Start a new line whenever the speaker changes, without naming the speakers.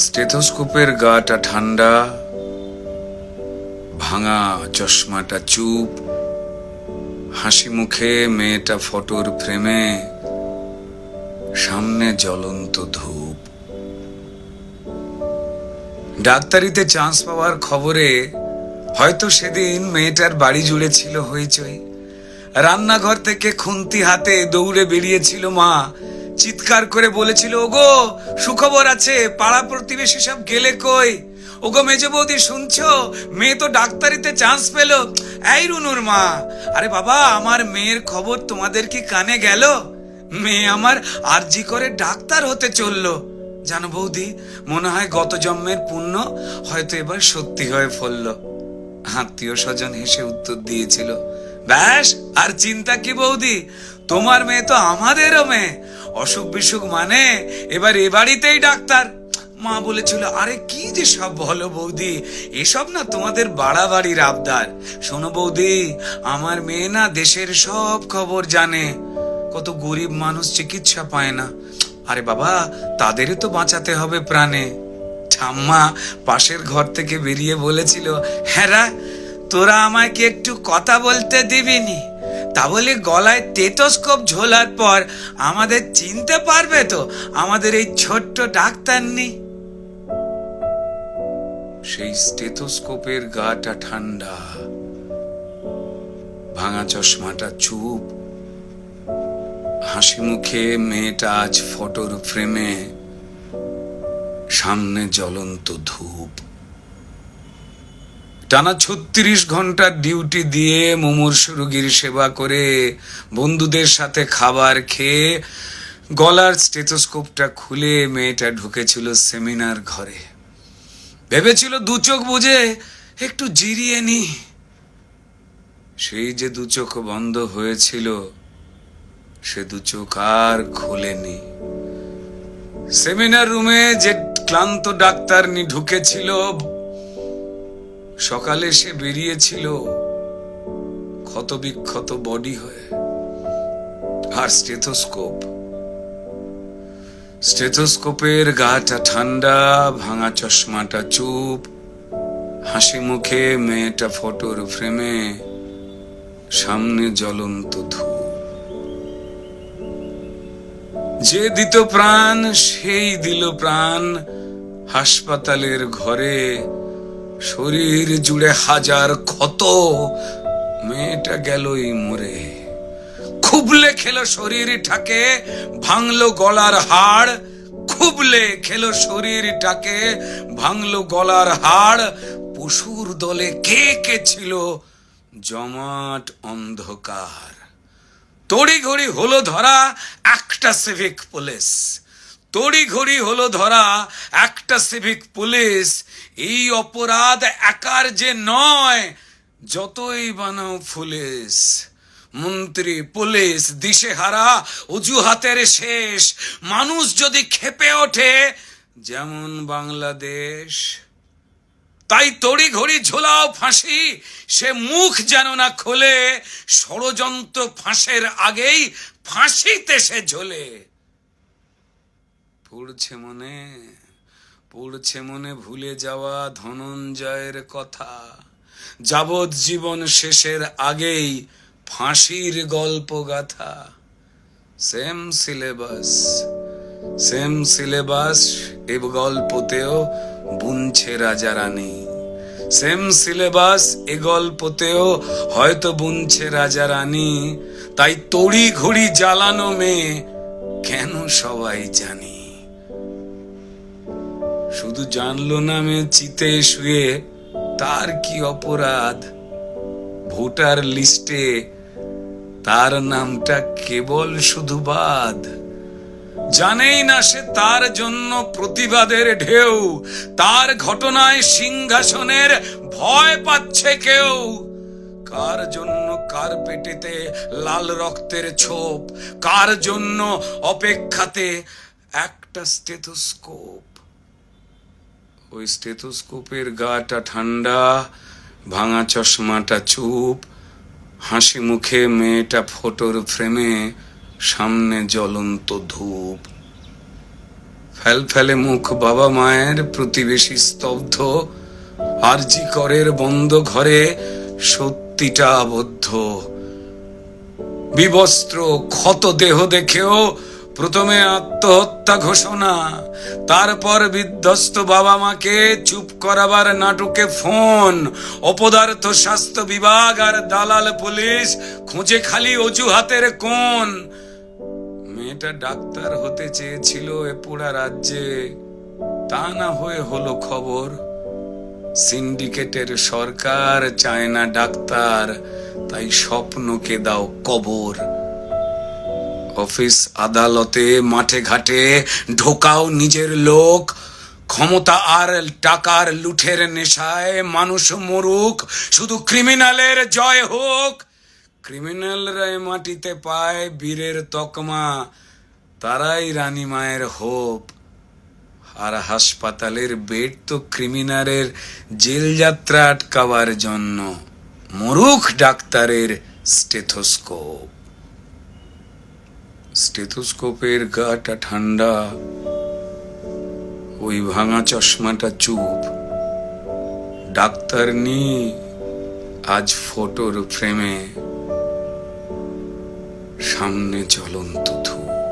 স্টেথোস্কোপের গাটা ঠান্ডা, ভাঙা চশমাটা চুপ, হাসি মুখে মেয়েটা ফটোর ফ্রেমে, সামনে জ্বলন্ত ধূপ। ডাক্তারিতে চান্স পাওয়ার খবরে হয়তো সেদিন মেয়েটার বাড়ি জুড়ে ছিল হইচই। রান্নাঘর থেকে খুন্তি হাতে দৌড়ে বেরিয়েছিল মা, চিৎকার করে বলেছিল, ওগো সুখবর আছে, পাড়া প্রতিবেশী সব গেলে কই? ওগো মেজো বৌদি শুনছো, মেয়ে তো ডাক্তারিতে চান্স পেল। এই রুনুর মা, আরে বাবা আমার মেয়ের খবর তোমাদের কি কানে গেল? মেয়ে আমার আরজি করে ডাক্তার হতে চললো। জানো বৌদি, মনে হয় গত জন্মের পুণ্য হয়তো এবার সত্যি হয়ে ফলল। আত্মীয় স্বজন হেসে উত্তর দিয়েছিল, ব্যাস আর চিন্তা কি বৌদি, তোমার মেয়ে তো আমাদেরও মেয়ে, অসুখ বিসুখ মানে এবার এ বাড়িতেই ডাক্তার। মা বলেছিল, আরে কি যে সব বলো বৌদি, এসব না তোমাদের বাড়াবাড়ির আবদার। শোনো বৌদি, আমার মেয়ে না দেশের সব খবর জানে, কত গরিব মানুষ চিকিৎসা পায় না, আরে বাবা তাদেরই তো বাঁচাতে হবে প্রাণে। ঠাম্মা পাশের ঘর থেকে বেরিয়ে বলেছিল, হ্যাঁ তোরা আমায় কি একটু কথা বলতে দিবিনি? তা বলে গলায় স্টেথোস্কোপ ঝোলার পর আমাদের চিনতে পারবে তো আমাদের এই ছোট্ট ডাক্তার নেই? সেই স্টেথোস্কোপের গাটা ঠান্ডা, ভাঙা চশমাটা চুপ, হাসি মুখে মেয়েটা আজ ফটোর ফ্রেমে, সামনে জ্বলন্ত ধূপ। টানা 36 ঘন্টার ডিউটি দিয়ে মুমূর্ষু রোগীর সেবা করে, বন্ধুদের সাথে খাবার খেয়ে গলার স্টেথোস্কোপটা খুলে মেয়েটা ঢুকেছিল সেমিনার ঘরে। ভেবেছিল দু চোখ বুঝে একটু জিরিয়ে নি। সেই যে দু চোখ বন্ধ হয়েছিল, সে দু চোখ আর খোলেনি। সেমিনার রুমে যে ক্লান্ত ডাক্তারনি ঢুকেছিল, সকালে সে বেরিয়েছিল ক্ষত বিক্ষত বডি হয়ে। আর স্টেথোস্কোপের গাটা ঠান্ডা, ভাঙা চশমাটা চুপ, হাসি মুখে মেয়েটা ফটোর ফ্রেমে, সামনে জ্বলন্ত ধূপ। যে দিত প্রাণ সেই দিল প্রাণ হাসপাতালের ঘরে, শরীর জুড়ে হাজার ক্ষত, মেয়েটা গেলই মরে। খুবলে খেলো শরীরটাকে, ভাঙলো গলার হাড়, খুবলে খেলো শরীরটাকে, ভাঙলো গলার হাড়। পশুর দলে কে কে ছিল জমাট অন্ধকার। তড়িঘড়ি হলো ধরা একটা সিভিক পুলিশ, তড়িঘড়ি হলো ধরা একটা সিভিক পুলিশ। এই অপরাধ একার যে নয়, যতই বানাও পুলিশ, মন্ত্রী পুলিশ দিশেহারা, অজুহাতের শেষ। মানুষ যদি ক্ষেপে ওঠে যেমন বাংলাদেশ, তাই তড়িঘড়ি ঝোলাও ফাঁসি, সে মুখ যেন না খোলে, ষড়যন্ত্র ফাঁসের আগেই ফাঁসিতে সে ঝোলে। পড়ছে মনে ভুলে যাওয়া ধনঞ্জয়ের কথা, যাবজ্জীবন শেষের আগেই ফাঁসির গল্প গাথা। সেম সিলেবাস এ গল্পতেও বুনছে রাজা রানী, সেম সিলেবাস এ গল্পতেও হয়তো বুনছে রাজা রানী। তাই তড়ি ঘড়ি জ্বালানো মেয়ে কেন সবাই জানি। শুধু জানলো না মেয়ে চিতে শুয়ে তার কি অপরাধ, ভোটার লিস্টে তার নামটা কেবল শুধু বাদ। জানেই না সে তার জন্য প্রতিবাদের ঢেউ, তার ঘটনায় সিংহাসনের ভয় পাচ্ছে কেউ। কার জন্য কার পেটেতে লাল রক্তের ছোপ, কার জন্য অপেক্ষাতে একটা স্টেথোস্কোপ। ওই স্টেথোস্কোপের গাটা ঠান্ডা, ভাঙা চশমাটা চুপ, হাসি মুখে মেয়েটা ফটোর ফ্রেমে, সামনে জ্বলন্ত ধূপ। ফেলফেলে মুখ বাবা মায়ের, প্রতিবেশী স্তব্ধ, আরজি করের বন্ধ ঘরে সত্যিটা আবদ্ধ। বিবস্ত্র ক্ষত দেহ দেখেও প্রথমে আত্মহত্যা ঘোষণা, তারপর বিধ্বস্ত বাবা মাকে চুপ করাবার নাটকে ফোন। অপদার্থ স্বাস্থ্য বিভাগ আর দালাল পুলিশ খুঁজে খালি অজুহাতের কোণ। মেয়েটা ডাক্তার হতে চেয়েছিল এ পোড়া রাজ্যে, তা না হয়ে হলো খবর। সিন্ডিকেটের সরকার চায় না ডাক্তার, তাই স্বপ্নকে দাও কবর। অফিস আদালতে মাঠে ঘাটে ঢোকাও নিজের লোক, ক্ষমতা আর টাকার লুঠের নেশায় মানুষ মরুক, শুধু ক্রিমিনালের জয় হোক। ক্রিমিনালরা মাটিতে পায় বীরের তকমা, তারাই রানী মায়ের হোপ। আর হাসপাতালের বেড তো ক্রিমিনালের জেল যাত্রা আটকাবার জন্য, মরুখ ডাক্তারের স্টেথোস্কোপ। স্টেথোস্কোপের গাটা ঠান্ডা, ওই ভাঙা চশমাটা চুপ। ডাক্তার নি আজ ফটোর ফ্রেমে, সামনে জ্বলন্ত ধূপ।